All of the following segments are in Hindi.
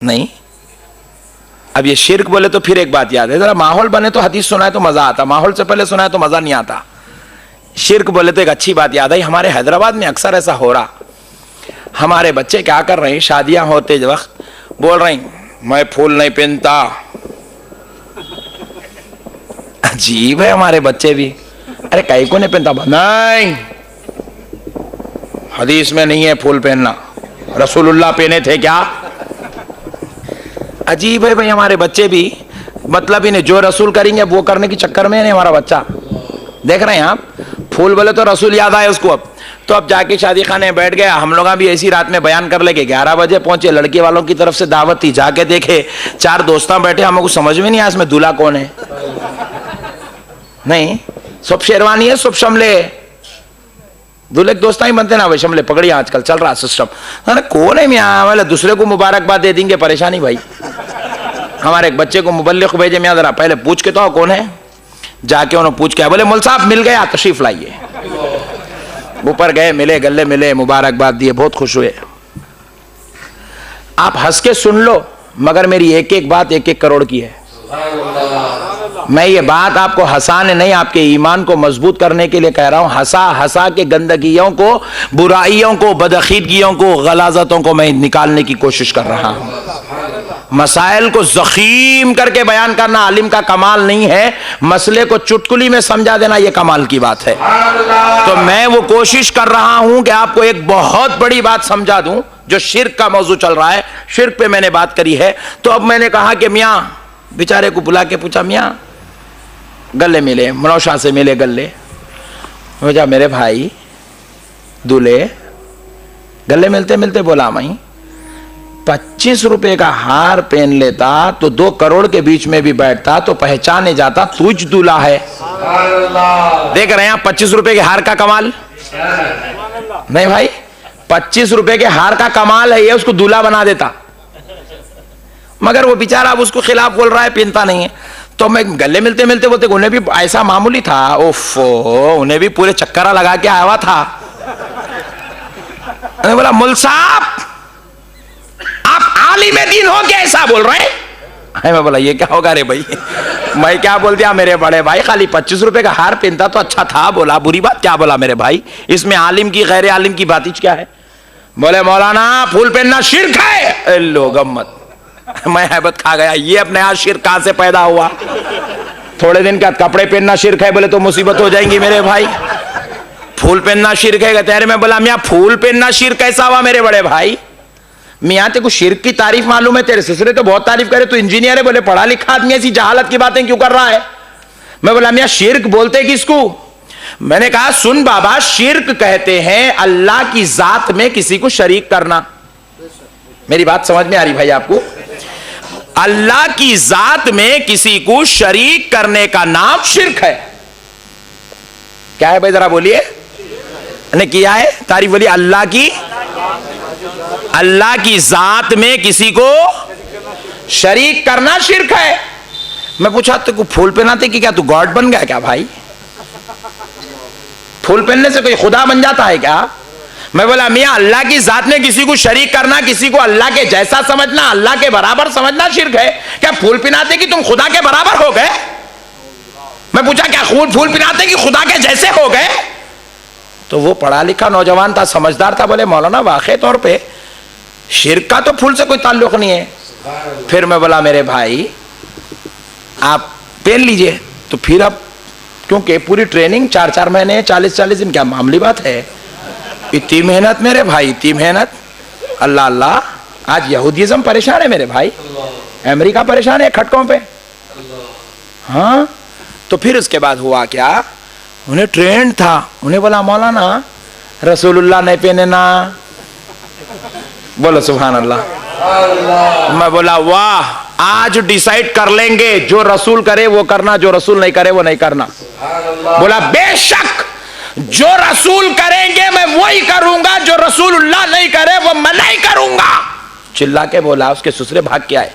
नहीं। अब ये शिर्क बोले तो फिर एक बात याद है, जरा माहौल बने तो हदीस सुनाए तो मजा आता, माहौल से पहले सुनाए तो मजा नहीं आता। शिर्क बोले तो एक अच्छी बात याद आई, हमारे हैदराबाद में अक्सर ऐसा हो रहा, हमारे बच्चे क्या कर रहे हैं, शादियां होते वक्त बोल रहे हैं मैं फूल नहीं पहनता। अजीब है हमारे बच्चे भी, अरे कई को नहीं पहनता, नहीं हदीस में नहीं है फूल पहनना, रसूलुल्लाह पहने थे क्या। अजीब है भाई हमारे बच्चे भी, मतलब इन्हें जो रसूल करेंगे वो करने के चक्कर में नहीं हमारा बच्चा। देख रहे हैं आप, फूल बोले तो रसूल याद आए उसको। अब तो अब जाके शादी खाने बैठ गया, हम लोग भी ऐसी रात में बयान कर लेके 11 बजे पहुंचे, लड़के वालों की तरफ से दावत थी, जाके देखे 4 दोस्तां बैठे, हमको समझ में नहीं आया इसमें दूल्हा कौन है। नहीं सब शेरवानी है, सब शमले, दूल्हे के दोस्त ही बनते ना भाई, शमले पकड़िए, आजकल चल रहा सिस्टम। अरे कौन है मियाँ, वाले दूसरे को मुबारकबाद दे देंगे, परेशानी भाई। हमारे एक बच्चे को मुबल्लिग भेजे, मियाँ जरा पहले पूछ के तो कौन है। जाके उन्होंने पूछ के बोले मौलवी साहब मिल गया, तशरीफ लाइए। ऊपर गए, मिले, गले मिले, मुबारकबाद दिए, बहुत खुश हुए। आप हंस के सुन लो, मगर मेरी एक एक बात 1-1 करोड़ की है। मैं ये बात आपको हंसाने नहीं, आपके ईमान को मजबूत करने के लिए कह रहा हूं। हंसा हंसा के गंदगियों को, बुराइयों को, बदअकीदगियों को, गलाजतों को मैं निकालने की कोशिश कर रहा हूं। मसाइल को जखीम करके बयान करना आलिम का कमाल नहीं है, मसले को चुटकुली में समझा देना यह कमाल की बात है। तो मैं वो कोशिश कर रहा हूं कि आपको एक बहुत बड़ी बात समझा दूं, जो शिर्क का मौजू चल रहा है, शिर्क पे मैंने बात करी है। तो अब मैंने कहा कि मियाँ, बेचारे को बुला के पूछा, मियाँ गले मिले, मनौशा से मिले गले, बोला मेरे भाई दूल्हे, गले मिलते मिलते बोला मैं 25 रुपए का हार पहन लेता तो 2 करोड़ के बीच में भी बैठता तो पहचाने जाता तुझ दूल्हा है। देख रहे हैं आप 25 रुपए के हार का कमाल। नहीं भाई, 25 रुपए के हार का कमाल है ये, उसको दूल्हा बना देता। मगर वो बेचारा अब उसको खिलाफ बोल रहा है, पहनता नहीं है। तो मैं गले मिलते मिलते बोलते, उन्हें भी ऐसा मामूली था, ओफो, उन्हें भी पूरे चक्करा लगा के आया हुआ था। मैंने बोला मुल साहब आप आलिम दीन हो क्या ऐसा बोल रहे हैं। मैं बोला ये क्या होगा रे भाई, मैं क्या बोल दिया मेरे बड़े भाई, खाली 25 रुपए का हार पहनता तो अच्छा था। बोला बुरी बात क्या बोला मेरे भाई, इसमें आलिम की गैर आलिम की बात क्या है। बोले मौलाना फूल पहनना शिर्क है। लो गम्मत, मैं हैबत खा गया, ये अपने यहाँ शिर्क कहां से पैदा हुआ। थोड़े दिन का कपड़े पहनना शिर्क है बोले तो मुसीबत हो जाएंगी मेरे भाई। फूल पहनना शिर्क है कहते, मैं बोला मियाँ फूल पहनना शिर्क कैसा हुआ मेरे बड़े भाई। मियाँ तेरे को शिर्क की तारीफ मालूम है, तेरे ससुरे तो बहुत तारीफ करे, तू इंजीनियर है, बोले पढ़ा लिखा आदमी, ऐसी जहालत की बातें क्यों कर रहा है। मैं बोला मियाँ शिर्क बोलते किसको। मैंने कहा सुन बाबा, शिर्क कहते हैं अल्लाह की जात में किसी को शरीक करना। मेरी बात समझ में आ रही भाई आपको, अल्लाह की जात में किसी को शरीक करने का नाम शिर्क है। क्या है भाई जरा बोलिए, ने किया है तारीफ बोलिए। अल्लाह की जात में किसी को शरीक करना शिर्क है। मैं पूछा तो फूल पहनाते कि क्या तू गॉड बन गया क्या भाई, फूल पहनने से कोई खुदा बन जाता है क्या। मैं बोला मियाँ अल्लाह की जात में किसी को शरीक करना, किसी को अल्लाह के जैसा समझना, अल्लाह के बराबर समझना शिर्क है। क्या फूल पिनाते कि तुम खुदा के बराबर हो गए। मैं पूछा क्या फूल पिनाते कि खुदा के जैसे हो गए। तो वो पढ़ा लिखा नौजवान था, समझदार था, बोले मौलाना वाकई तौर पे शिर्क का तो फूल से कोई ताल्लुक नहीं है। फिर मैं बोला मेरे भाई आप पहन लीजिए। तो फिर अब क्योंकि पूरी ट्रेनिंग 4-4 महीने 40-40 दिन, क्या मामूली बात है। इतनी मेहनत मेरे भाई, इतनी मेहनत, अल्लाह अल्लाह। आज यहूदीज़म परेशान है मेरे भाई, अमेरिका परेशान है खटकों पे। हाँ तो फिर उसके बाद हुआ क्या, उन्हें ट्रेंड था, उन्हें बोला मौलाना रसूलुल्लाह नहीं पहने ना। बोलो सुभान अल्लाह। मैं बोला वाह, आज डिसाइड कर लेंगे, जो रसूल करे वो करना, जो रसूल नहीं करे वो नहीं करना। बोला बेशक जो रसूल करेंगे मैं वही करूंगा, जो रसूलुल्लाह नहीं करे वो मैं नहीं करूंगा। चिल्ला के बोला, उसके ससुरे भाग के आए।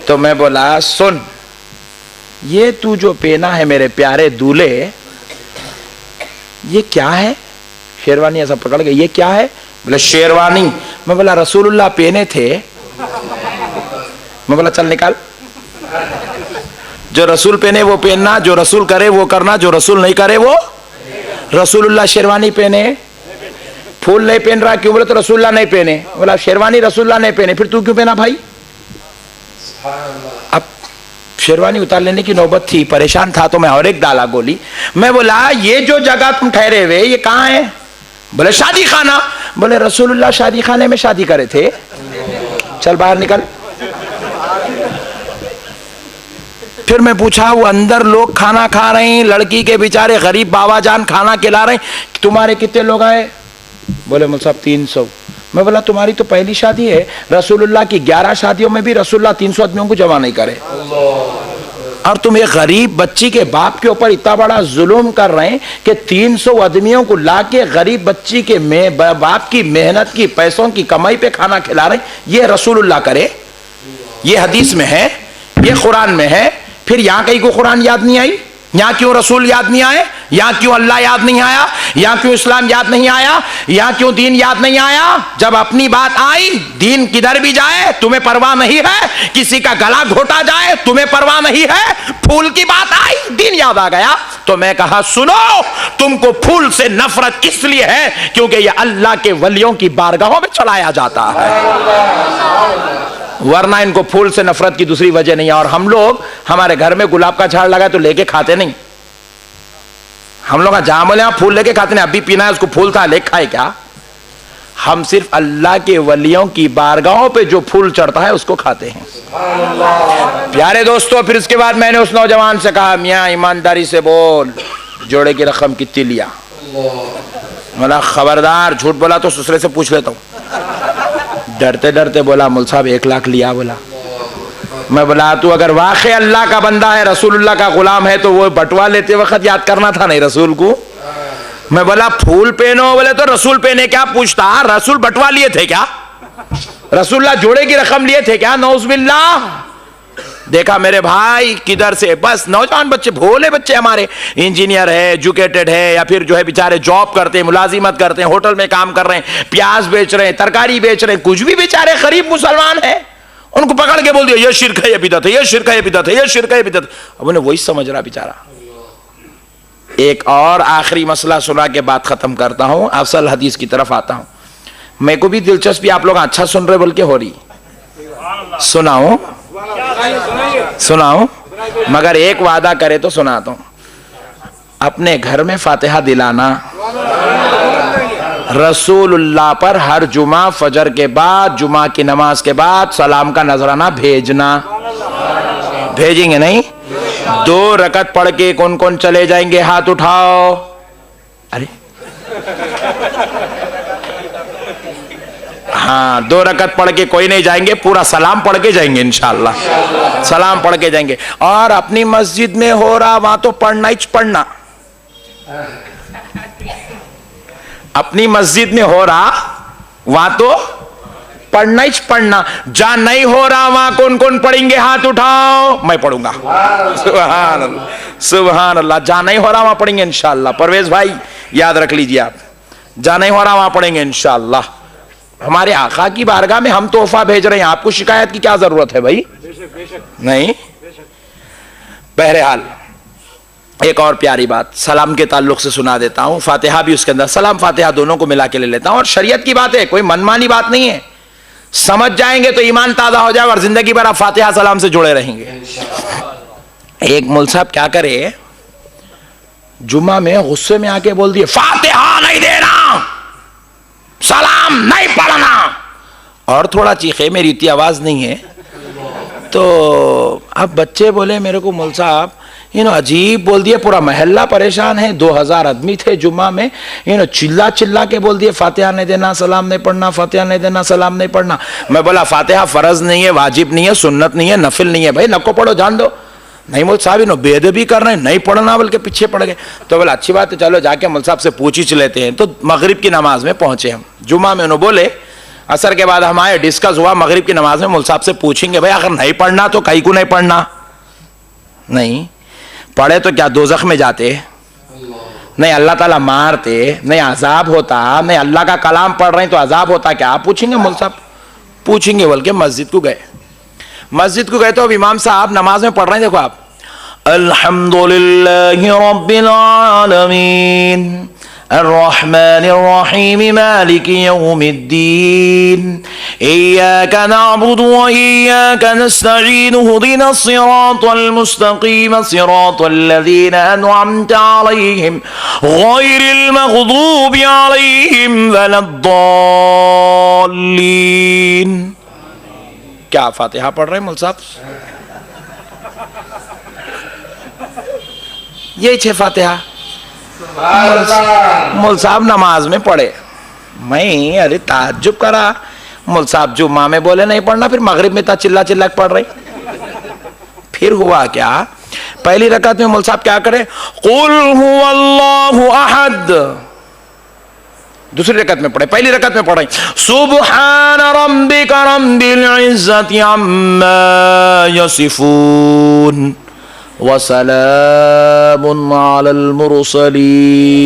तो मैं बोला सुन, ये तू जो पहना है मेरे प्यारे दूल्हे, ये क्या है। शेरवानी ऐसा पकड़ के, ये क्या है। बोले शेरवानी। मैं बोला रसूलुल्लाह पहने थे। मैं बोला चल निकाल, जो रसूल पहने वो पहनना, जो रसूल करे वो करना, जो रसूल नहीं करे वो। रसूलुल्लाह शेरवानी पहने, फूल नहीं पहन रहा, क्यों? बोले तो रसूलुल्लाह नहीं पहने। बोला शेरवानी रसूलुल्लाह नहीं पहने, फिर तू क्यों पहना भाई? अब शेरवानी उतार लेने की नौबत थी, परेशान था तो मैं और एक डाला गोली। मैं बोला ये जो जगह तुम ठहरे हुए ये कहां है? बोले शादी खाना। बोले रसूलुल्लाह शादी खाने में शादी करे थे, चल बाहर निकल। फिर मैं पूछा वो अंदर लोग खाना खा रहे हैं, लड़की के बेचारे गरीब बाबा जान खाना खिला रहे हैं, तुम्हारे कितने लोग आए? बोले मुझे साहब 300। मैं बोला तुम्हारी तो पहली शादी है, रसूलुल्लाह की 11 शादियों में भी रसूलुल्लाह 300 आदमियों को जमा नहीं करे, और तुम एक गरीब बच्ची के बाप के ऊपर इतना बड़ा जुल्म कर रहे हैं कि 300 आदमियों को लाके गरीब बच्ची के बाप की मेहनत की पैसों की कमाई पे खाना खिला रहे हैं। ये रसूलुल्लाह करे? ये हदीस में है, ये कुरान में है। फिर यहां कहीं को कुरान याद नहीं आई? यहां क्यों रसूल याद नहीं आए? यहां क्यों अल्लाह याद नहीं आया? यहां क्यों इस्लाम याद नहीं आया? यहां क्यों दीन याद नहीं आया? जब अपनी बात आई, दीन किधर भी जाए तुम्हें परवाह नहीं है, किसी का गला घोटा जाए तुम्हें परवाह नहीं है, फूल की बात आई दीन याद आ गया। तो मैं कहा सुनो, तुमको फूल से नफरत इसलिए है क्योंकि यह अल्लाह के वलियों की बारगाहों में चढ़ाया जाता है, वरना इनको फूल से नफरत की दूसरी वजह नहीं है। और हम लोग, हमारे घर में गुलाब का झाड़ लगा तो लेके खाते नहीं, हम लोग जहां बोले फूल लेके खाते नहीं। अभी पीना है उसको फूल था लेके खाए क्या? हम सिर्फ अल्लाह के वलियों की बारगाहों पे जो फूल चढ़ता है उसको खाते हैं। प्यारे दोस्तों, फिर उसके बाद मैंने उस नौजवान से कहा मियां ईमानदारी से बोल, जोड़े की रकम कितनी लिया? बोला खबरदार झूठ बोला तो ससुरे से पूछ लेता हूं। डरते डरते बोला मुल साहब 1 लाख लिया। बोला मैं बोला तू अगर वाकई अल्लाह का बंदा है, रसूलुल्लाह का गुलाम है, तो वो बटवा लेते वक्त याद करना था नहीं रसूल को। मैं बोला फूल पहनो, बोले तो रसूल पहने क्या पूछता? रसूल बटवा लिए थे क्या? रसूलुल्लाह जोड़े की रकम लिए थे क्या? नौजुबिल्लाह। देखा मेरे भाई किधर से, बस नौजवान बच्चे, भोले बच्चे हमारे, इंजीनियर है, एजुकेटेड है, या फिर जो है बेचारे जॉब करते हैं, मुलाजिमत करते हैं, होटल में काम कर रहे हैं, प्याज बेच रहे हैं, तरकारी बेच रहे हैं, कुछ भी बेचारे गरीब मुसलमान है, उनको पकड़ के बोल दिया ये शिर्क है, ये बिदअत है, ये शिर्क है, ये बिदअत है, ये शिर्क है, ये बिदअत। अब उन्हें वही समझ रहा बेचारा। एक और आखिरी मसला सुना के बात खत्म करता हूं, अफसल हदीस की तरफ आता हूं। मेरे को भी दिलचस्पी, आप लोग अच्छा सुन रहे बोल के हो रही, सुनाऊं सुनाऊं, मगर एक वादा करे तो सुनाता हूं। अपने घर में फातिहा दिलाना, रसूलुल्लाह पर हर जुमा फजर के बाद, जुमा की नमाज के बाद सलाम का नजराना भेजना। भेजेंगे नहीं? 2 रकत पढ़ के कौन कौन चले जाएंगे? हाथ उठाओ। अरे हाँ, 2 रकत पढ़ के कोई नहीं जाएंगे, पूरा सलाम पढ़ के जाएंगे इंशाअल्लाह, सलाम पढ़ के जाएंगे। और अपनी मस्जिद में हो रहा वहां तो पढ़ना ही पढ़ना, अपनी मस्जिद में हो रहा वहां तो पढ़ना ही पढ़ना। जहां नहीं हो रहा वहां कौन कौन पढ़ेंगे? हाथ उठाओ। मैं पढ़ूंगा, सुभान अल्लाह, सुभान अल्लाह। जहां नहीं हो रहा वहां पढ़ेंगे इंशाअल्लाह। परवेज भाई याद रख लीजिए आप, जहां नहीं हो रहा वहां पढ़ेंगे इंशाअल्लाह। हमारे आका की बारगाह में हम तोहफा भेज रहे हैं, आपको शिकायत की क्या जरूरत है भाई? नहीं। बहरहाल एक और प्यारी बात सलाम के ताल्लुक से सुना देता हूं, फातिहा भी उसके अंदर, सलाम फातिहा दोनों को मिला के ले लेता हूं। और शरीयत की बात है, कोई मनमानी बात नहीं है, समझ जाएंगे तो ईमान ताजा हो जाएगा और जिंदगी भर आप फातिहा सलाम से जुड़े रहेंगे। एक मौलवी साहब क्या करे, जुम्मा में गुस्से में आके बोल दिए फातिहा नहीं देना, सलाम नहीं पढ़ना, और थोड़ा चीखे, मेरी इतनी आवाज नहीं है। तो अब बच्चे बोले मेरे को मौलवी साहब अजीब बोल दिए, पूरा महल्ला परेशान है, 2000 आदमी थे जुम्मा में, चिल्ला चिल्ला के बोल दिए फातिहा नहीं देना, सलाम नहीं पढ़ना, फातिहा नहीं देना, सलाम नहीं पढ़ना। मैं बोला फातिहा फर्ज नहीं है, वाजिब नहीं है, सुन्नत नहीं है, नफिल नहीं है, भाई नको पढ़ो, जान दो। नहीं मौलवी साहब बेअदबी कर रहे हैं, नहीं पढ़ना बोल के पीछे पड़ गए। तो बोला अच्छी बात है, चलो जाके मौलवी साहब से पूछ ही लेते हैं। तो मगरिब की नमाज में पहुंचे हम, जुम्मा में उन्होंने बोले, असर के बाद हमारे डिस्कस हुआ, मगरिब की नमाज में मौलवी साहब से पूछेंगे भाई अगर नहीं पढ़ना तो कहीं को नहीं पढ़ना, नहीं पढ़े तो क्या दोजख में जाते? नहीं अल्लाह ताला मारते, नहीं अजाब होता, नहीं अल्लाह का कलाम पढ़ रहे हैं तो अजाब होता क्या? आप पूछेंगे मौलवी साहब? पूछेंगे। बोल के मस्जिद को गए, मस्जिद को गए तो अब इमाम साहब नमाज में पढ़ रहे हैं। देखो आप, अल्हम्दुलिल्लाहि रब्बिल आलमीन अर्रहमानिर रहीम मालिकि यौमिद्दीन इय्याका नअबुदु व इय्याका नस्तईन इहदिनस सिरातल मुस्तकीम सिरातल लज़ीना अनअमता अलैहिम गैरिल मग़दूबि अलैहिम वलद्दाल्लीन। क्या फातिहा पढ़ रहे हैं मौलवी साहब? यही 6 फातिहा मौलवी साहब नमाज में पढ़े। मैं अरे ताज्जुब करा, मौलवी साहब जुम्मा में बोले नहीं पढ़ना, फिर मगरिब में इतना चिल्ला चिल्ला पढ़ रहे। फिर हुआ क्या? पहली रकात में मौलवी साहब क्या करे? कुल हुवल्लाहु अहद। दूसरी रकात में पढ़े, पहली रकात में पढ़े सुब्हान रब्बिका रब्बिल इज्जति अम्मा यसिफून वसलामुन अलल मुरसलीन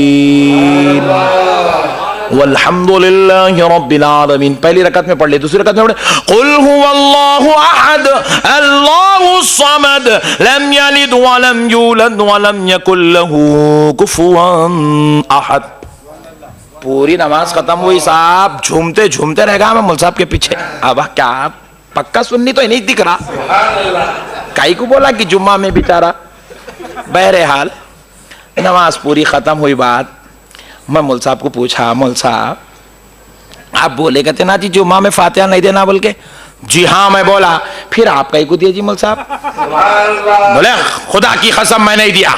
वल्हम्दुलिल्लाहि रब्बिल आलमीन। पहली रकात में पढ़ ली। दूसरी रकात में पढ़े कुल हुवल्लाहु अहद अल्लाहुस समद लम यलिद व लम यूलद व लम यकुल लहू कुफुवन अहद। पूरी नमाज खत्म हुई साहब, झूमते झूमते रह गया मैं मौलवी साहब के पीछे। अब क्या पक्का सुन्नी तो नहीं दिख रहा, काई को बोला कि जुम्मा में बेचारा। बहरहाल नमाज पूरी खत्म हुई। बात मैं मौलवी साहब को पूछा, मौलवी साहब आप बोले कहते ना जी जुम्मा में फातिहा नहीं देना, बोल के जी हाँ मैं बोला। फिर आप कहीं को दिए जी मौलवी साहब? बोले खुदा की कसम मैं नहीं दिया।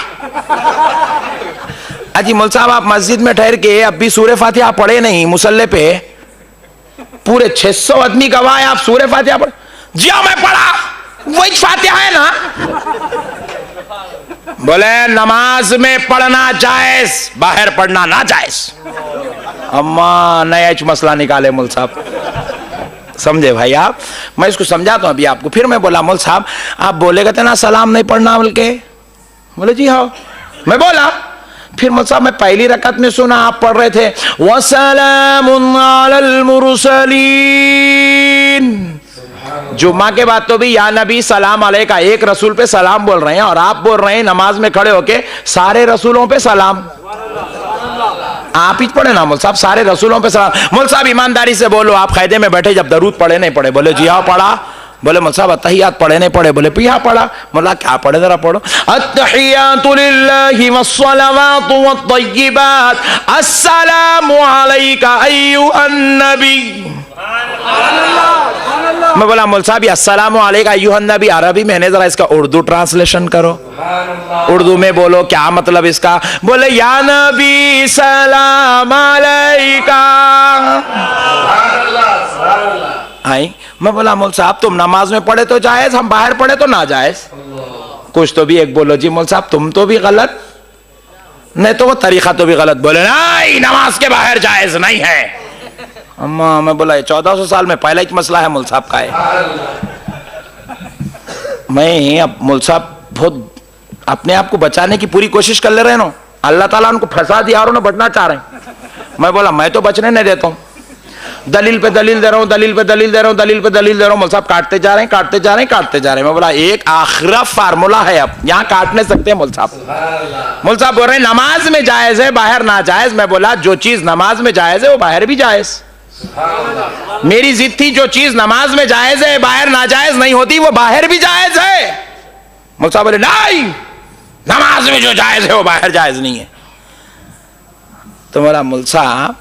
अजी मौलवी साहब आप मस्जिद में ठहर के अब भी सूरह फातिहा पढ़े नहीं मुसल्ले पे? पूरे 600 आदमी गवाह है, आप सूरह फातिहा पढ़े? जी हाँ मैं पढ़ा, वही फातिहा है ना। बोले नमाज में पढ़ना जायज, बाहर पढ़ना ना जायज। अम्मा नया मसला निकाले मौलवी साहब, समझे भाई आप? मैं इसको समझाता हूं अभी आपको। फिर मैं बोला मौलवी साहब आप बोले कहते ना सलाम नहीं पढ़ना, बोल के बोले जी हाँ मैं बोला। फिर मौलवी साहब मैं पहली रकात में सुना आप पढ़ रहे थे वसलामुन अलल मुरसलीन। जुम्मा के बाद तो भी या नबी सलाम अलैका, एक रसूल पे सलाम बोल रहे हैं, और आप बोल रहे हैं नमाज में खड़े होके सारे रसूलों पे सलाम। आप ही पढ़े ना मौलवी साहब, सारे रसूलों पे सलाम। मौलवी साहब ईमानदारी से बोलो, आप खैदे में बैठे जब दरूद पढ़े नहीं पढ़े? बोले जी हाँ पढ़ा। बोले मौलवी साहब अत्तहियात पढ़े नहीं पढ़े? बोले पिया पढ़ा। बोला क्या पढ़े जरा पढ़ो। अत्तहियातु लिल्लाहि वस्सलावातु वत्तय्यिबात अस्सलामु अलैका अय्युहन नबी। मैं बोला मौलवी साहब ये अस्सलामु अलैका अय्युहन नबी अरबी में है, जरा इसका उर्दू ट्रांसलेशन करो, उर्दू में बोलो क्या मतलब इसका। बोले या नबी सलाम अलैका। आई मैं बोला मौलवी साहब तुम नमाज में पढ़े तो जायज, हम बाहर पढ़े तो ना जायज। कुछ तो भी एक बोलो जी मौलवी साहब तुम तो भी गलत, नहीं तो वो तरीका तो भी गलत। बोले नहीं नमाज के बाहर जायज नहीं है। अम्मा मैं बोला 1400 साल में पहला ही मसला है मौलवी साहब का है। मैं अब मौलवी साहब बहुत अपने आप को बचाने की पूरी कोशिश कर ले रहे हैं, अल्लाह ताला उनको फंसा दिया और उन्हें बचना चाह रहे हैं। मैं बोला मैं तो बचने नहीं देता हूं, दलील पे दलील दे रहा हूं, दलील पे दलील दे रहा हूं, दलील पे दलील दे रहा हूं। मौलवी साहब काटते जा रहे हैं, काटते जा रहे हैं, काटते जा रहे हैं। मैं बोला एक आखिरी फार्मूला है, अब यहां काट नहीं सकते मौलवी साहब। मौलवी साहब बोल रहे हैं नमाज में जायज है बाहर ना जायज। मैं बोला जो चीज नमाज में जायज है वो बाहर भी जायज। मेरी जिद थी जो चीज नमाज में जायज है बाहर नाजायज नहीं होती वो बाहर भी जायज है। मौलवी साहब बोले नहीं नमाज में जो जायज है वो बाहर जायज नहीं है। तो बोला मौलवी साहब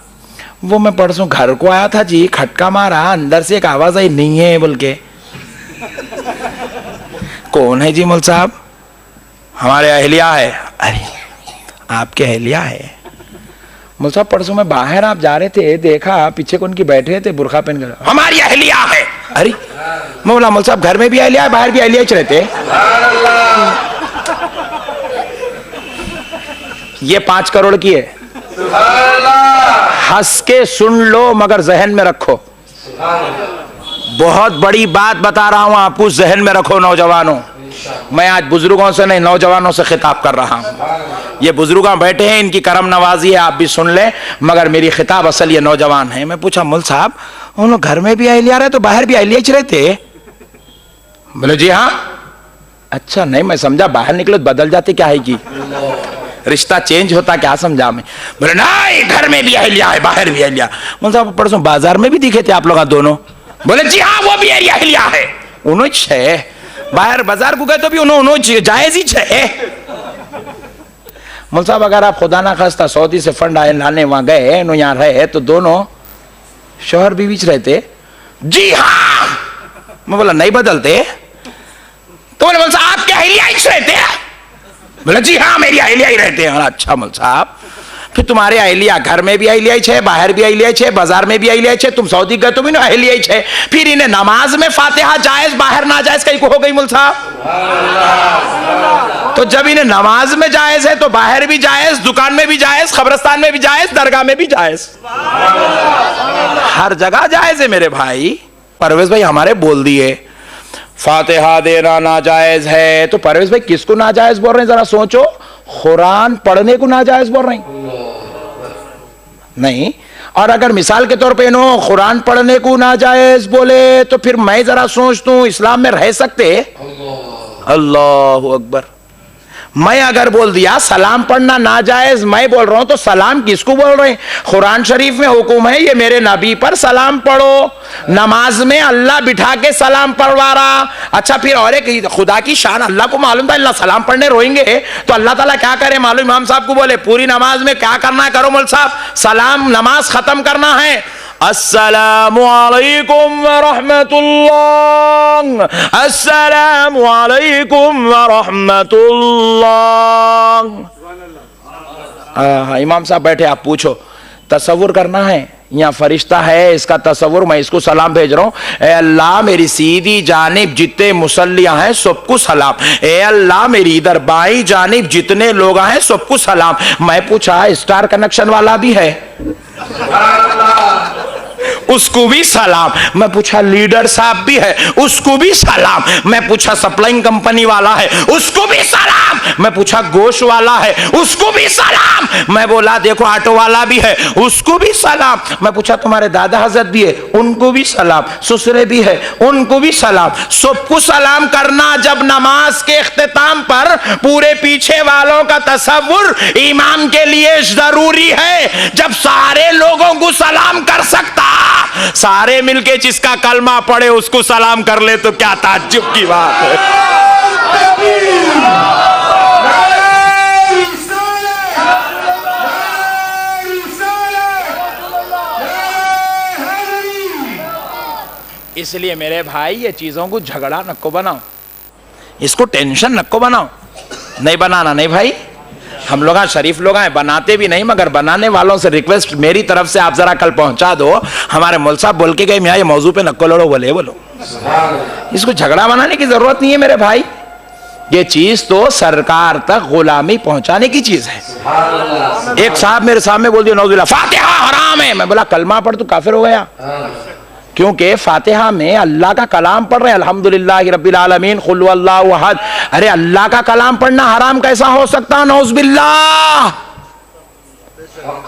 वो मैं परसों घर को आया था जी, खटका मारा, अंदर से एक आवाज आई नहीं है बोल के। कौन है जी मौलवी साहब? हमारे अहलिया है। अरे आपके अहलिया है? मौलवी साहब परसों में बाहर आप जा रहे थे, देखा पीछे कौन की बैठे थे बुरखा पहन कर। हमारी अहलिया है। अरे मैं बोला मौलवी साहब घर में भी अहलिया है बाहर भी अहलिया रहते। ये 5 करोड़ की है, हंस के सुन लो मगर जहन में रखो। बहुत बड़ी बात बता रहा हूं आपको, जहन में रखो नौजवानों। मैं आज बुजुर्गों से नहीं नौजवानों से खिताब कर रहा हूं। ये बुजुर्ग बैठे हैं, इनकी करम नवाजी है, आप भी सुन लें, मगर मेरी खिताब असल ये नौजवान है। मैं पूछा मुल साहब उन लोग घर में भी अहलिया रहे तो बाहर भी अहलिया ही रहते? बोले जी हाँ। अच्छा, नहीं मैं समझा बाहर निकले तो बदल जाते क्या है कि रिश्ता चेंज होता, क्या समझा मैं? बोले नहीं, घर में भी अहलिया है बाहर भी अहलिया। मुल साहब परसों बाजार में भी दिखे थे आप लोग दोनों? बोले जी हाँ, वो भी अहलिया है। उन्होंने छे बाहर बाजार को गए तो भी उन्होंने जायज ही छे। मुल साहब अगर आप खुदा ना खास्ता सऊदी से फंड लाने वहां गए, यहाँ रहे तो दोनों शोहर बीवी रहते? जी हाँ। मैं बोला नहीं बदलते? तो बोले मुल साहब आपके अहलिया ही रहते हैं? बोले जी हाँ, मेरी अहलिया ही रहते हैं। अच्छा मुल साहब, फिर तुम्हारे अहलिया घर में भी अहलिया ही छे, बाहर भी अहलिया ही छे, बाजार में भी अहलिया ही छे, तुम सऊदी गए तो भी ना अहलिया ही छे, फिर इन्हें नमाज में फातिहा जायज बाहर ना जायज कहीं को हो गई मुल साहब? तो जब इन्हें नमाज में जायज है तो बाहर भी जायज, दुकान में भी जायज, कब्रिस्तान में भी जायज, दरगाह में भी जायज, हर जगह जायज है मेरे भाई। परवेज भाई हमारे बोल दिए फातिहा देना नाजायज है, तो परवेज भाई किसको नाजायज बोल रहे हैं जरा सोचो? कुरान पढ़ने को नाजायज बोल रहे हैं? नहीं। और अगर मिसाल के तौर पे इन्हों कुरान पढ़ने को नाजायज बोले तो फिर मैं जरा सोचता हूं इस्लाम में रह सकते? अल्लाह अकबर। मैं अगर बोल दिया सलाम पढ़ना नाजायज, मैं बोल रहा हूं तो सलाम किसको बोल रहे हैं? कुरान शरीफ में हुक्म है ये मेरे नबी पर सलाम पढ़ो, नमाज में अल्लाह बिठा के सलाम पढ़वा रहा। अच्छा फिर और एक खुदा की शान अल्लाह को मालूम था अल्लाह सलाम पढ़ने रोएंगे तो अल्लाह ताला क्या करे मालूम? इमाम साहब को बोले पूरी नमाज में क्या करना है करो मौल साहब, सलाम नमाज खत्म करना है, अस्सलामु अलैकुम व रहमतुल्लाह, अस्सलामु अलैकुम व रहमतुल्लाह। इमाम साहब बैठे, आप पूछो तसव्वुर करना है, यहाँ फरिश्ता है इसका तसव्वुर, मैं इसको सलाम भेज रहा हूँ, ए अल्लाह मेरी सीधी जानिब जितने मुसल्लियां हैं सबको सलाम, ए अल्लाह मेरी इधर बाई जानिब जितने लोग हैं सबको सलाम। मैं पूछा स्टार कनेक्शन वाला भी है? उसको भी सलाम। मैं पूछा लीडर साहब भी है? उसको भी सलाम। मैं पूछा सप्लाइंग कंपनी वाला है? उसको भी सलाम। मैं पूछा गोश्त वाला है? उसको भी सलाम। मैं बोला देखो ऑटो वाला भी है? उसको भी सलाम। मैं पूछा तुम्हारे दादा हजरत भी है? उनको भी सलाम। ससुरे भी है? उनको भी सलाम। सबको सलाम करना जब नमाज के इख्तिताम पर पूरे पीछे वालों का तसव्वुर इमाम के लिए जरूरी है, जब सारे लोगों को सलाम कर सकता, सारे मिलके जिसका कलमा पढ़े उसको सलाम कर ले तो क्या ताज्जुब की बात है। इसलिए मेरे भाई ये चीजों को झगड़ा नको बनाओ, इसको टेंशन नको बनाओ। नहीं बनाना नहीं भाई, हम लोग शरीफ लोग हैं, बनाते भी नहीं, मगर बनाने वालों से रिक्वेस्ट मेरी तरफ से आप जरा कल पहुंचा दो, हमारे मौल साहब बोल के गए मियां ये मौजू पे नक्को लड़ो, बोलो इसको झगड़ा बनाने की जरूरत नहीं है मेरे भाई। ये चीज तो सरकार तक गुलामी पहुंचाने की चीज है। एक साहब मेरे सामने बोल दिया नौजुबिल्लाह फातिहा हराम है। मैं बोला कलमा पढ़ तू काफिर हो गया, क्योंकि फातिहा में अल्लाह का कलाम पढ़ रहे हैं, अल्हम्दुलिल्लाह रब्बिल आलमीन कुल हुवल्लाहु अहद। अरे अल्लाह का कलाम पढ़ना हराम कैसा हो सकता? नौजुबिल्लाह।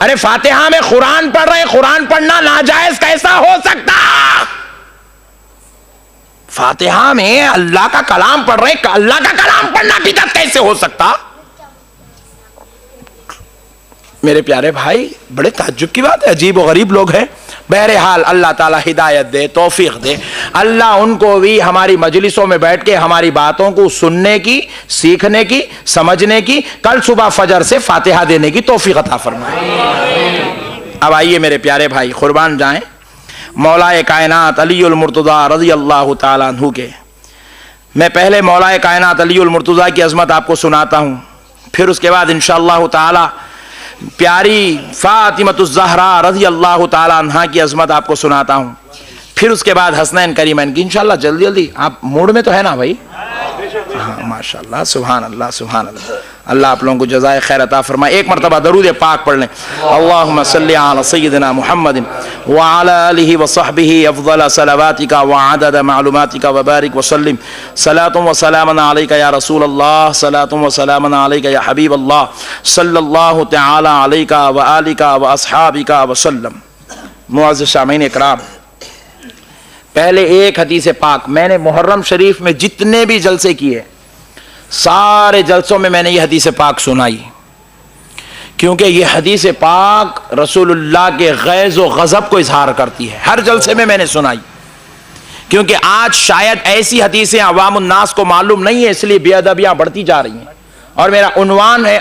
अरे फातिहा में कुरान पढ़ रहे हैं, कुरान पढ़ना नाजायज कैसा हो सकता? फातिहा में अल्लाह का कलाम पढ़ रहे हैं, अल्लाह का कलाम पढ़ना बिदअत कैसे हो सकता? मेरे प्यारे भाई बड़े ताज्जुब की बात है, अजीब और गरीब लोग हैं। बहरहाल अल्लाह ताला हिदायत दे, तौफीक दे, अल्लाह उनको भी हमारी मजलिसों में बैठ के हमारी बातों को सुनने की, सीखने की, समझने की, कल सुबह फजर से फातिहा देने की तौफीक अता फरमाए। अब आइए मेरे प्यारे भाई कुर्बान जाएं मौलाए कायनात अलीउल मुर्तज़ा रज़ियल्लाहु ताला अन्हु के। मैं पहले मौलाए कायनात अलीउल मुर्तज़ा की अजमत आपको सुनाता हूं, फिर उसके बाद इंशाअल्लाह ताला प्यारी फातिमतुज़ ज़हरा रज़ियल्लाहु ताला अन्हा की अजमत आपको सुनाता हूं, फिर उसके बाद हसनैन करीमैन की इंशाअल्लाह। जल्दी जल्दी आप मूड में तो है ना भाई? हाँ माशाअल्लाह, सुभान अल्लाह सुभान अल्लाह। अल्लाह आप लोगों को जज़ाए खैर अता फरमाए। एक मरतबा दरूद पाक पढ़ लें। अल्लाहुम्मा सल्लि अला सय्यिदिना मुहम्मदिन व अला आलिहि व सहबिहि अफ़ज़ल सलावातिका व अदद मालूमातिका व बारिक व सल्लिम सलातुम व सलामन अलैका या रसूल अल्लाह सलातुम व सलामन अलैका या हबीब अल्लाह सल्लल्लाहु तआला अलैका व आलिका व अस्हाबिका व सल्लम। मुअज़्ज़िज़ सामीन इकराम, पहले एक हदीस पाक मैंने मुहर्रम शरीफ में जितने भी जलसे किए सारे जलसों में मैंने ये हदीस पाक सुनाई, क्योंकि ये हदीस पाक रसूलुल्लाह के गैज़ व गज़ब को इजहार करती है। हर जलसे में मैंने सुनाई, क्योंकि आज शायद ऐसी हदीसें अवामुन्नास को मालूम नहीं है, इसलिए बेअदबियां बढ़ती जा रही हैं। और मेरा उन्वान है